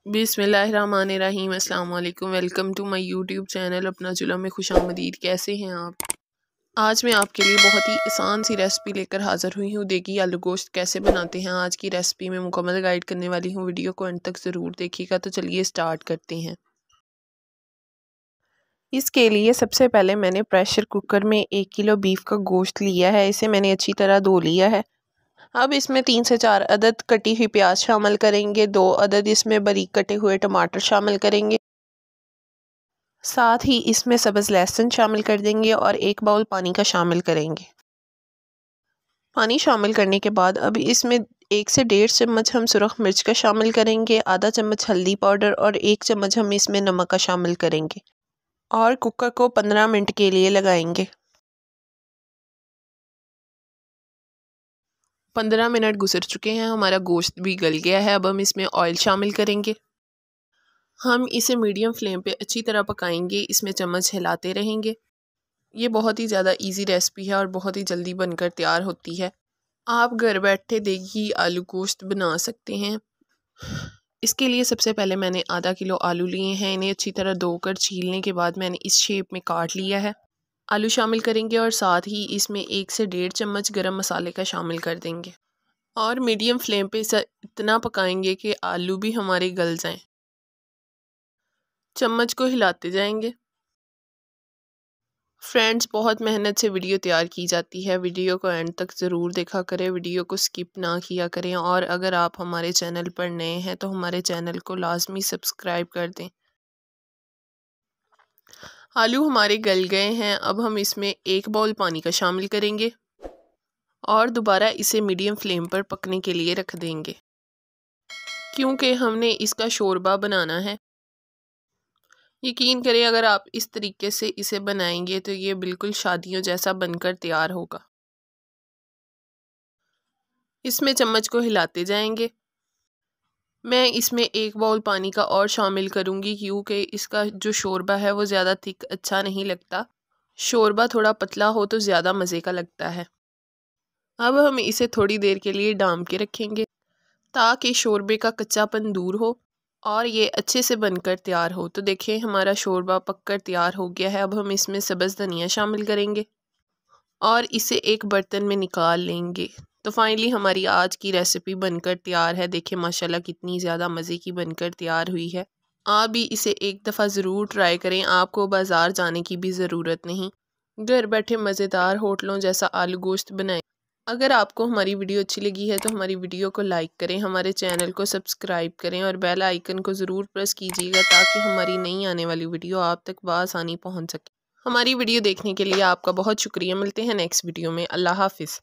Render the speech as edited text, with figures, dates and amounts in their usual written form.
बिस्मिल्लाहिर्रहमानिर्रहीम। अस्सलाम वालेकुम। Welcome to my YouTube channel Apna Chulha में खुशामदीद। कैसे हैं आप? आज मैं आपके लिए बहुत ही आसान सी रेसिपी लेकर हाज़िर हुई हूँ। देखिए आलू गोश्त कैसे बनाते हैं। आज की रेसिपी में मुकम्मल गाइड करने वाली हूँ। वीडियो को अंत तक ज़रूर देखिएगा। तो चलिए स्टार्ट करते हैं। इसके लिए सबसे पहले मैंने प्रेशर कुकर में 1 किलो बीफ का गोश्त लिया है। इसे मैंने अच्छी तरह धो लिया है। अब इसमें 3 से 4 अदद कटी हुई प्याज शामिल करेंगे। 2 अदद इसमें बारीक कटे हुए टमाटर शामिल करेंगे। साथ ही इसमें सब्ज़ लहसुन शामिल कर देंगे और 1 बाउल पानी का शामिल करेंगे। पानी शामिल करने के बाद अब इसमें 1 से 1.5 चम्मच हम सुरख मिर्च का शामिल करेंगे। आधा चम्मच हल्दी पाउडर और 1 चम्मच हम इसमें नमक का शामिल करेंगे और कुकर को 15 मिनट के लिए लगाएंगे। 15 मिनट गुजर चुके हैं। हमारा गोश्त भी गल गया है। अब हम इसमें ऑयल शामिल करेंगे। हम इसे मीडियम फ्लेम पे अच्छी तरह पकाएंगे। इसमें चम्मच हिलाते रहेंगे। ये बहुत ही ज़्यादा इजी रेसिपी है और बहुत ही जल्दी बनकर तैयार होती है। आप घर बैठे देगी आलू गोश्त बना सकते हैं। इसके लिए सबसे पहले मैंने आधा किलो आलू लिए हैं। इन्हें अच्छी तरह धोकर छीलने के बाद मैंने इस शेप में काट लिया है। आलू शामिल करेंगे और साथ ही इसमें 1 से 1.5 चम्मच गरम मसाले का शामिल कर देंगे और मीडियम फ्लेम पे इसे इतना पकाएंगे कि आलू भी हमारे गल जाएं। चम्मच को हिलाते जाएंगे। फ्रेंड्स, बहुत मेहनत से वीडियो तैयार की जाती है। वीडियो को एंड तक ज़रूर देखा करें। वीडियो को स्किप ना किया करें और अगर आप हमारे चैनल पर नए हैं तो हमारे चैनल को लाजमी सब्सक्राइब कर दें। आलू हमारे गल गए हैं। अब हम इसमें 1 बाउल पानी का शामिल करेंगे और दोबारा इसे मीडियम फ्लेम पर पकने के लिए रख देंगे क्योंकि हमने इसका शोरबा बनाना है। यकीन करें अगर आप इस तरीके से इसे बनाएंगे तो ये बिल्कुल शादियों जैसा बनकर तैयार होगा। इसमें चम्मच को हिलाते जाएंगे। मैं इसमें 1 बाउल पानी का और शामिल करूंगी क्योंकि इसका जो शोरबा है वो ज़्यादा थिक अच्छा नहीं लगता। शोरबा थोड़ा पतला हो तो ज़्यादा मज़े का लगता है। अब हम इसे थोड़ी देर के लिए डाम के रखेंगे ताकि शोरबे का कच्चापन दूर हो और ये अच्छे से बनकर तैयार हो। तो देखें हमारा शोरबा पककर तैयार हो गया है। अब हम इसमें सब्ज़ धनिया शामिल करेंगे और इसे एक बर्तन में निकाल लेंगे। तो फाइनली हमारी आज की रेसिपी बनकर तैयार है। देखिए माशाल्लाह कितनी ज़्यादा मज़े की बनकर तैयार हुई है। आप भी इसे एक दफ़ा ज़रूर ट्राई करें। आपको बाज़ार जाने की भी ज़रूरत नहीं। घर बैठे मज़ेदार होटलों जैसा आलू गोश्त बनाएं। अगर आपको हमारी वीडियो अच्छी लगी है तो हमारी वीडियो को लाइक करें, हमारे चैनल को सब्सक्राइब करें और बेल आइकन को ज़रूर प्रेस कीजिएगा ताकि हमारी नई आने वाली वीडियो आप तक बआसानी पहुंच सके। हमारी वीडियो देखने के लिए आपका बहुत शुक्रिया। मिलते हैं नेक्स्ट वीडियो में। अल्लाह हाफिज़।